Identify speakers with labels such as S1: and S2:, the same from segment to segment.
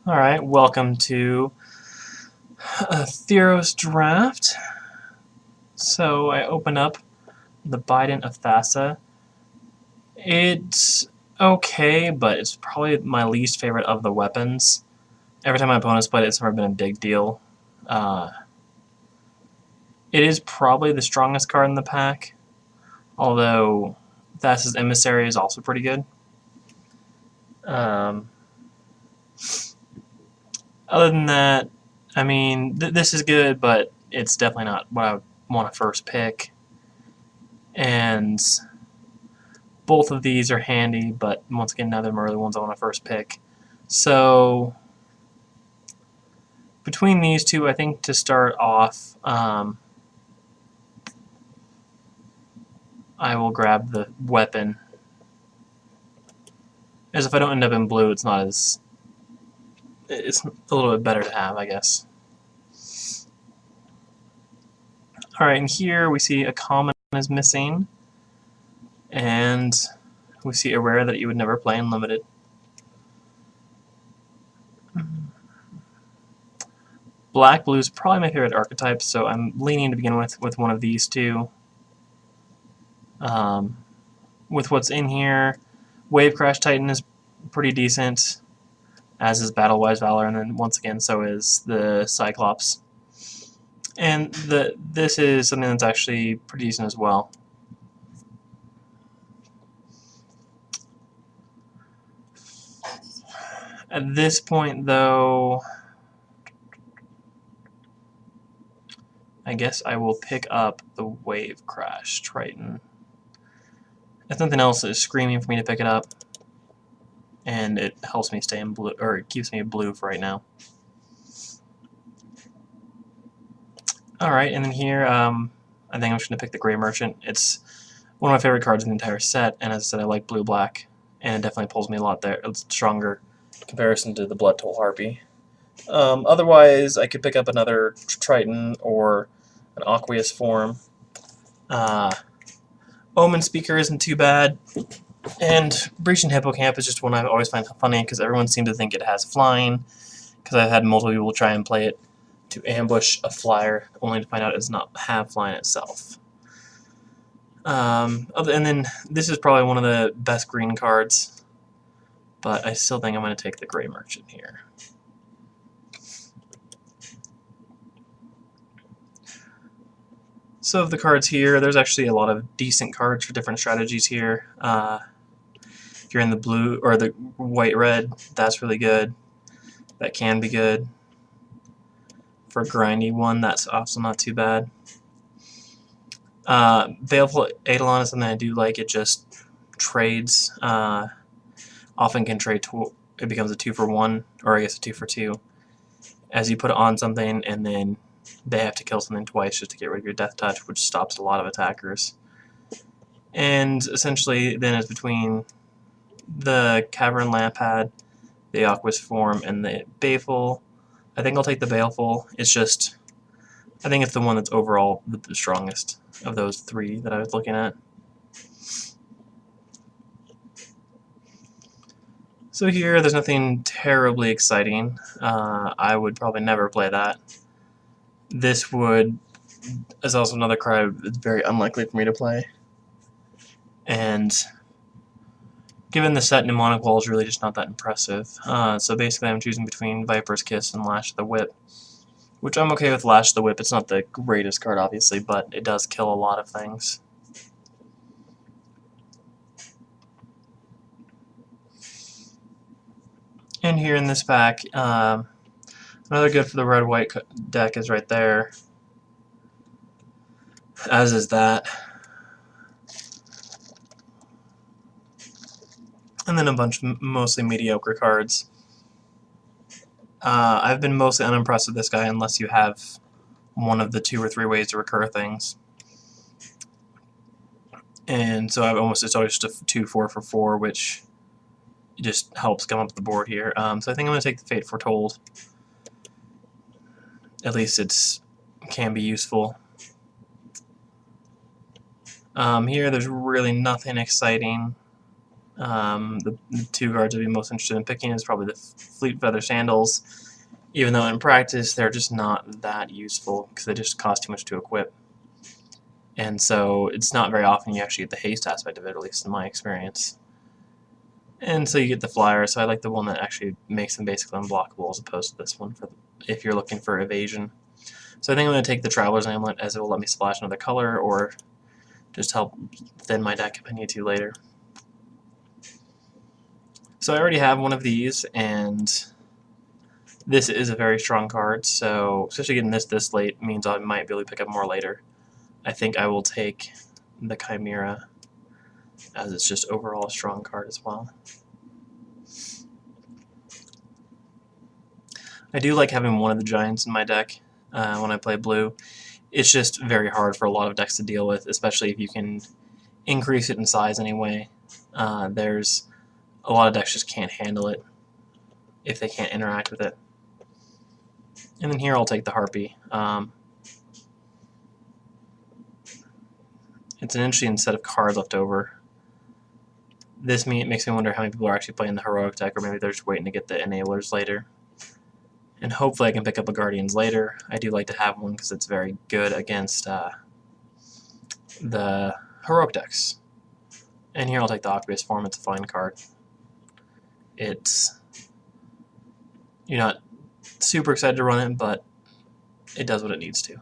S1: Alright, welcome to Theros Draft. So I open up the Bident of Thassa. It's okay, but it's probably my least favorite of the weapons. Every time my opponent's played it, it's never been a big deal. It is probably the strongest card in the pack, although Thassa's Emissary is also pretty good. Other than that, I mean, this is good, but it's definitely not what I would want to first pick. And both of these are handy, but once again, none of them are the ones I want to first pick. So between these two, I think to start off, I will grab the weapon. As if I don't end up in blue, it's not as... it's a little bit better to have, I guess. Alright, and here we see a common is missing, and we see a rare that you would never play in limited. Black-blue is probably my favorite archetype, so I'm leaning to begin with one of these two. With what's in here, Wave Crash Titan is pretty decent, as is Battle-Wise Valor, and then once again so is the Cyclops. And this is something that's actually pretty decent as well. At this point, though, I guess I will pick up the Wave Crash Triton. If nothing else, is screaming for me to pick it up, and it helps me stay in blue, or it keeps me in blue for right now. Alright, and then here, I think I'm just going to pick the Gray Merchant. It's one of my favorite cards in the entire set, and as I said, I like blue-black, and it definitely pulls me a lot there. It's stronger in comparison to the Blood Toll Harpy. Otherwise, I could pick up another Triton or an Aqueous form. Omen Speaker isn't too bad, and Breaching Hippocamp is just one I always find funny because everyone seems to think it has flying, because I've had multiple people try and play it to ambush a flyer, only to find out it does not have flying itself. And then this is probably one of the best green cards, but I still think I'm going to take the Gray Merchant here. So of the cards here, there's actually a lot of decent cards for different strategies here. If you're in the blue or the white-red, that's really good. That can be good. For a grindy one, that's also not too bad. Baleful Eidolon is something I do like. It just trades. Often can trade. It becomes a 2-for-1, or I guess a 2-for-2. As you put it on something, and then they have to kill something twice just to get rid of your death touch, which stops a lot of attackers. And essentially, then it's between the Cavern Lampad, the Aqueous form, and the Baleful. I think I'll take the Baleful. It's just, I think it's the one that's overall the strongest of those three that I was looking at. So here, there's nothing terribly exciting. I would probably never play that. This is also another card that's very unlikely for me to play. And given the set, Mnemonic Wall is really just not that impressive. So basically I'm choosing between Viper's Kiss and Lash of the Whip, which I'm okay with Lash of the Whip. It's not the greatest card, obviously, but it does kill a lot of things. And here in this pack, another good for the red-white deck is right there, as is that. And then a bunch of mostly mediocre cards. I've been mostly unimpressed with this guy unless you have one of the 2 or 3 ways to recur things. And so it's always just a 2-4-for-4, which just helps come up the board here. So I think I'm going to take the Fate Foretold. At least it can be useful. Here there's really nothing exciting. The two cards I'd be most interested in picking is probably the Fleet Feather Sandals, even though in practice they're just not that useful because they just cost too much to equip. And so it's not very often you actually get the haste aspect of it, at least in my experience. And so you get the flyer, so I like the one that actually makes them basically unblockable as opposed to this one for if you're looking for evasion. So I think I'm going to take the Traveler's Amulet as it will let me splash another color or just help thin my deck if I need to later. So I already have one of these, and this is a very strong card, so especially getting this late means I might be able to pick up more later. I think I will take the Chimera, as it's just overall a strong card as well. I do like having one of the Giants in my deck when I play blue. It's just very hard for a lot of decks to deal with, especially if you can increase it in size anyway. There's a lot of decks just can't handle it if they can't interact with it. And then here I'll take the Harpy. It's an interesting set of cards left over. This makes me wonder how many people are actually playing the Heroic deck, or maybe they're just waiting to get the Enablers later. And hopefully I can pick up a Guardians later. I do like to have one because it's very good against the Heroic decks. And here I'll take the Aqueous Form. It's a fine card. You're not super excited to run it, but it does what it needs to.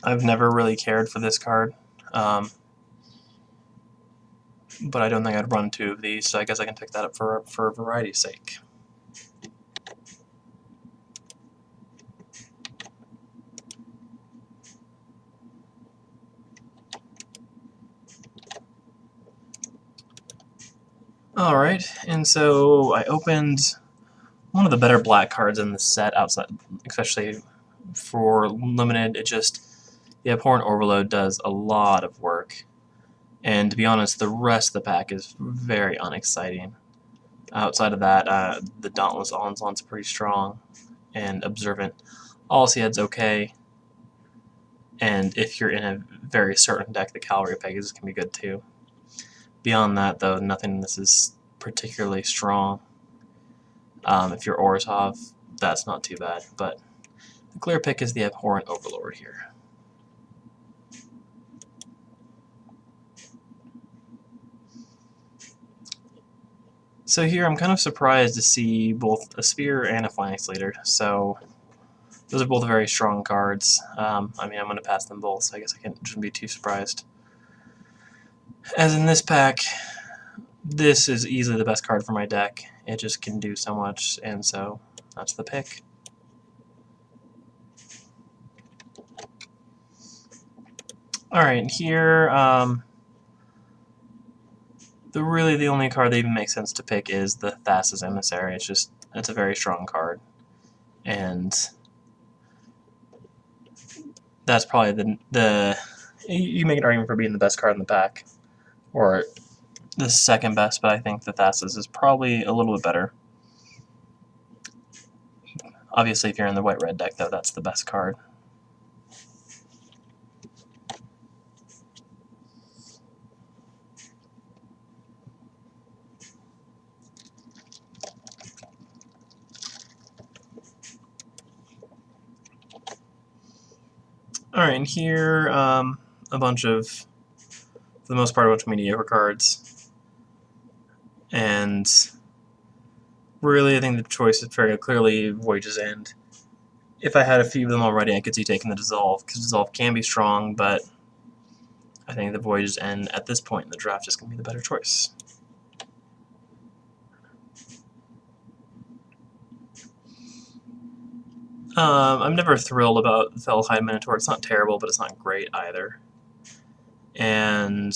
S1: I've never really cared for this card, but I don't think I'd run two of these, so I guess I can pick that up for variety's sake. Alright, and so I opened one of the better black cards in the set outside, especially for limited. The Abhorrent Overload does a lot of work, and to be honest, the rest of the pack is very unexciting. Outside of that, the Dauntless Onslaught's pretty strong, and Observant All-Seed's okay, and if you're in a very certain deck, the Cavalry Pegasus can be good too. Beyond that, though, nothing in this is particularly strong. If you're Orzhov, that's not too bad, but the clear pick is the Abhorrent Overlord here. So here I'm kind of surprised to see both a Spear and a Phalanx Leader, so those are both very strong cards. I mean, I'm going to pass them both, so I guess I shouldn't be too surprised. As in this pack, this is easily the best card for my deck. It just can do so much, and so that's the pick. Alright, here, the only card that even makes sense to pick is the Thassa's Emissary. It's a very strong card, and that's probably you make an argument for being the best card in the pack, or the second best, but I think the Thassa's is probably a little bit better. Obviously, if you're in the white-red deck, though, that's the best card. Alright, and here, for the most part, a bunch of mediocre cards. And really, I think the choice is very clearly Voyage's End. If I had a few of them already, I could see taking the Dissolve, because Dissolve can be strong, but I think the Voyage's End at this point in the draft is going to be the better choice. I'm never thrilled about Felhide Minotaur. It's not terrible, but it's not great either. And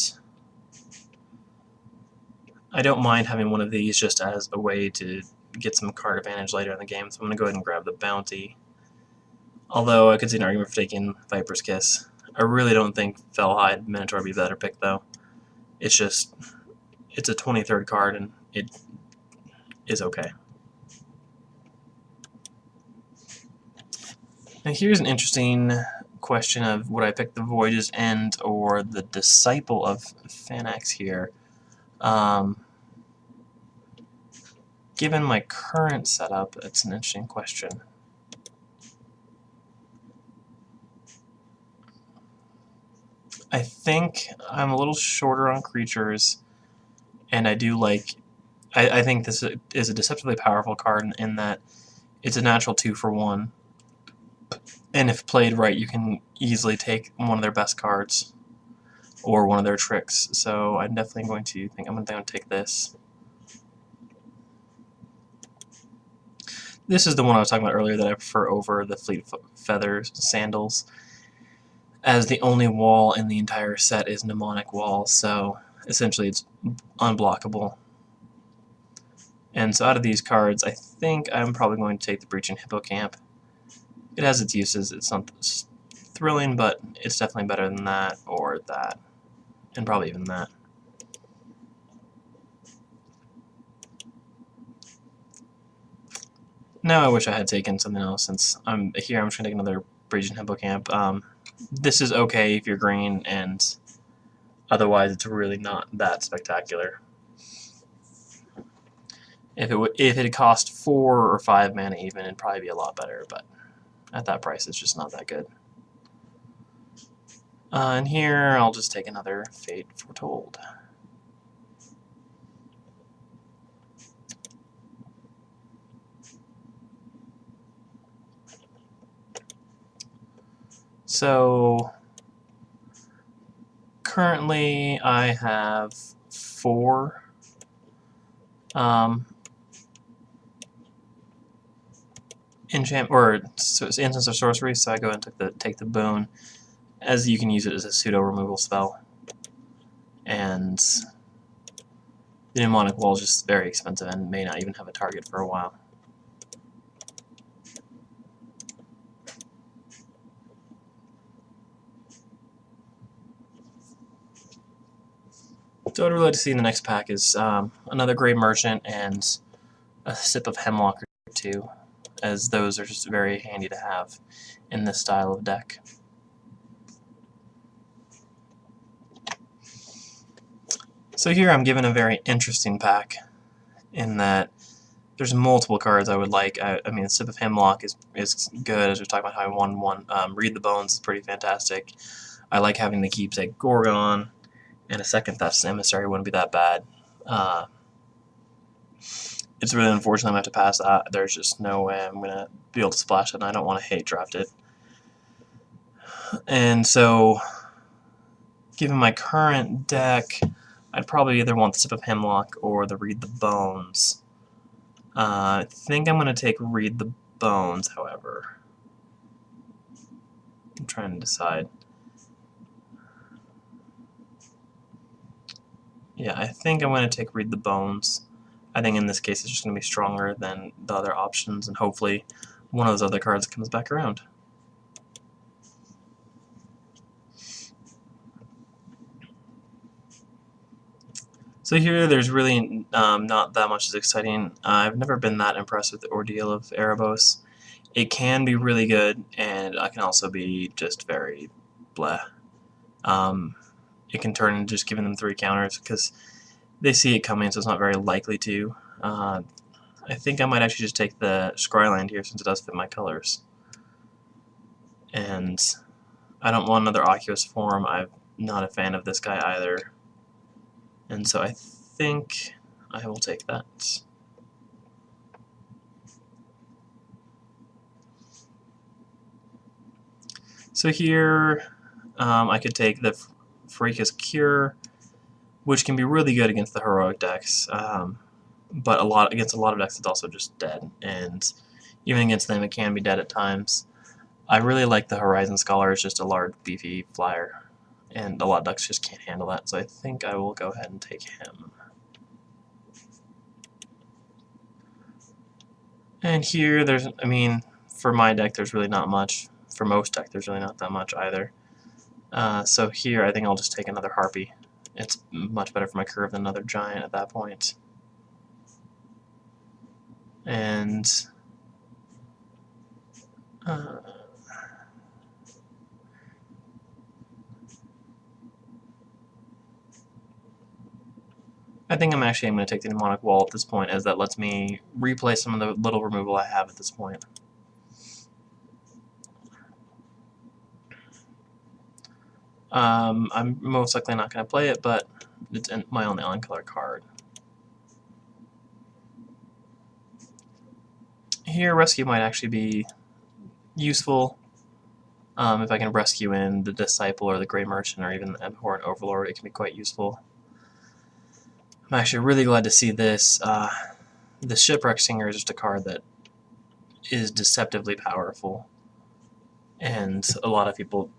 S1: I don't mind having one of these just as a way to get some card advantage later in the game, so I'm going to go ahead and grab the Bounty. Although I could see an argument for taking Viper's Kiss. I really don't think Felhide Minotaur would be a better pick, though. It's a 23rd card, and it is okay. And here's an interesting question of would I pick the Voyage's End or the Disciple of Fanax here. Given my current setup, it's an interesting question. I think I'm a little shorter on creatures, and I do like... I think this is a deceptively powerful card in that it's a natural 2-for-1, and if played right, you can easily take one of their best cards or one of their tricks. So I'm definitely going to think I'm going to take this. This is the one I was talking about earlier that I prefer over the Fleet Feathers Sandals, as the only wall in the entire set is Mnemonic Wall, so essentially it's unblockable. And so out of these cards, I think I'm probably going to take the Breaching Hippocamp. It has its uses. It's not thrilling, but it's definitely better than that, or that, and probably even that. Now I wish I had taken something else, since I'm here. I'm just going to take another Breaching Hippocamp. This is okay if you're green, and otherwise it's really not that spectacular. If it had cost 4 or 5 mana even, it'd probably be a lot better, but at that price it's just not that good. And here I'll just take another Fate Foretold. So currently I have 4 instance of sorcery, so I go and take the boon, as you can use it as a pseudo removal spell. And the Mnemonic Wall is just very expensive and may not even have a target for a while. So what I'd really like to see in the next pack is another Grey Merchant and a Sip of Hemlock or 2, as those are just very handy to have in this style of deck. So here I'm given a very interesting pack, in that there's multiple cards I would like. I mean, Sip of Hemlock is good, as we talked about how I won one. Read the Bones is pretty fantastic. I like having the Keepsake Gorgon, and a second Theft's Emissary wouldn't be that bad. It's really unfortunate I'm going to have to pass that. There's just no way I'm going to be able to splash it, and I don't want to hate draft it. And so, given my current deck, I'd probably either want the Sip of Hemlock or the Read the Bones. I think I'm going to take Read the Bones, however. I'm trying to decide. Yeah, I think I'm going to take Read the Bones. I think in this case it's just going to be stronger than the other options, and hopefully one of those other cards comes back around. So here there's really not that much as exciting. I've never been that impressed with the Ordeal of Erebos. It can be really good, and it can also be just very bleh. It can turn into just giving them 3 counters, because they see it coming, so it's not very likely to. I think I might actually just take the Scryland here, since it does fit my colors. And I don't want another Oculus Form. I'm not a fan of this guy either. And so I think I will take that. So here I could take the Pharika's Cure, which can be really good against the heroic decks, but against a lot of decks it's also just dead, and even against them it can be dead at times. I really like the Horizon Scholar. It's just a large, beefy flyer, and a lot of decks just can't handle that, so I think I will go ahead and take him. And here, I mean, for my deck there's really not much. For most deck there's really not that much either. So here I think I'll just take another Harpy. It's much better for my curve than another Giant at that point. And I think I'm going to take the Demonic Wall at this point, as that lets me replay some of the little removal I have at this point. I'm most likely not going to play it, but it's my only on-color card. Here, Rescue might actually be useful. If I can rescue in the Disciple or the Grey Merchant or even the Abhorrent Overlord, it can be quite useful. I'm actually really glad to see this. The Shipwreck Singer is just a card that is deceptively powerful, and a lot of people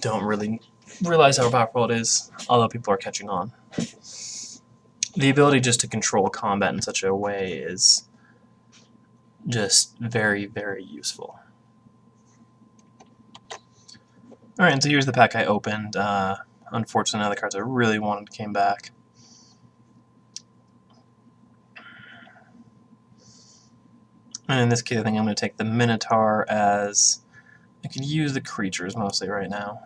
S1: don't really realize how powerful it is, although people are catching on. The ability just to control combat in such a way is just very, very useful. Alright, and so here's the pack I opened. Unfortunately, none of the cards I really wanted came back. And in this case, I think I'm going to take the Minotaur, as I could use the creatures mostly right now.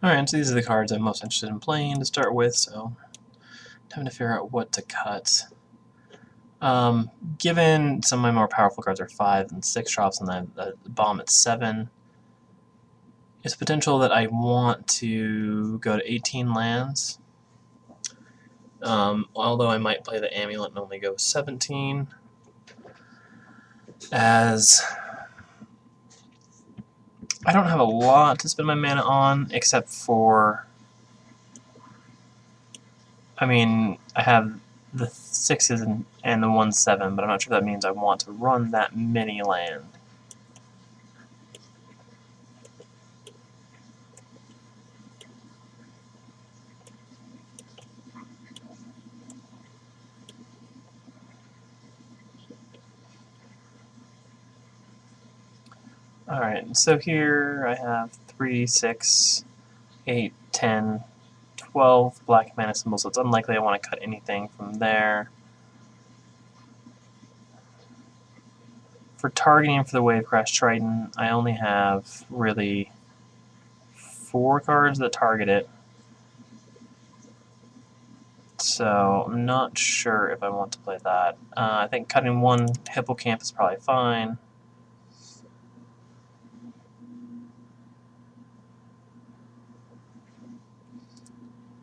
S1: Alright, so these are the cards I'm most interested in playing to start with, so time to figure out what to cut. Given some of my more powerful cards are 5 and 6 drops, and the bomb at 7, it's potential that I want to go to 18 lands. Although I might play the Amulet and only go 17, as I don't have a lot to spend my mana on, except for, I mean, I have the 6s and the 1/7, but I'm not sure if that means I want to run that many land. Alright, so here I have 3, 6, 8, 10, 12 black mana symbols, so it's unlikely I want to cut anything from there. For targeting for the Wavecrash Triton, I only have really 4 cards that target it, so I'm not sure if I want to play that. I think cutting 1 Hippocamp is probably fine.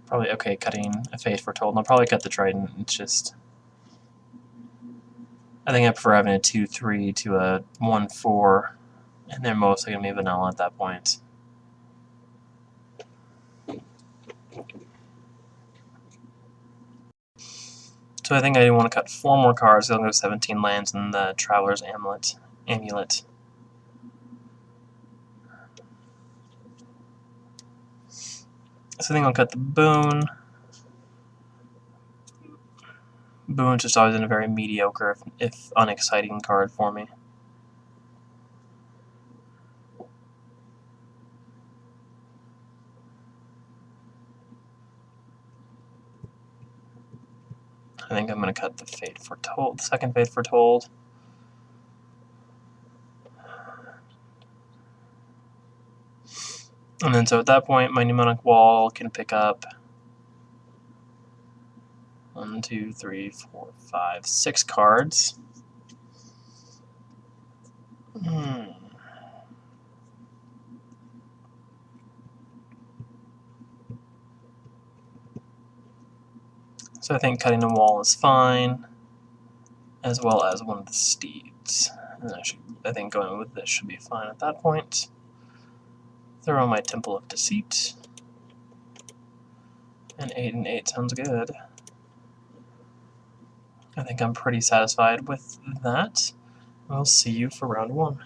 S1: Probably okay cutting a Fate Foretold, and I'll probably cut the Trident. It's just, I think I prefer having a 2/3 to a 1/4, and they're mostly going to be vanilla at that point. So I think I want to cut 4 more cards, so I'll go 17 lands in the Traveler's Amulet. So I think I'll cut the Boon. Boon's just always been a very mediocre, if unexciting card for me. I think I'm going to cut the Fate Foretold, the second Fate Foretold. And then so at that point, my Mnemonic Wall can pick up 1, 2, 3, 4, 5, 6 cards. So I think cutting a wall is fine, as well as one of the steeds. And I think going with this should be fine at that point. Throw my Temple of Deceit. And 8 and 8 sounds good. I think I'm pretty satisfied with that. I'll see you for round 1.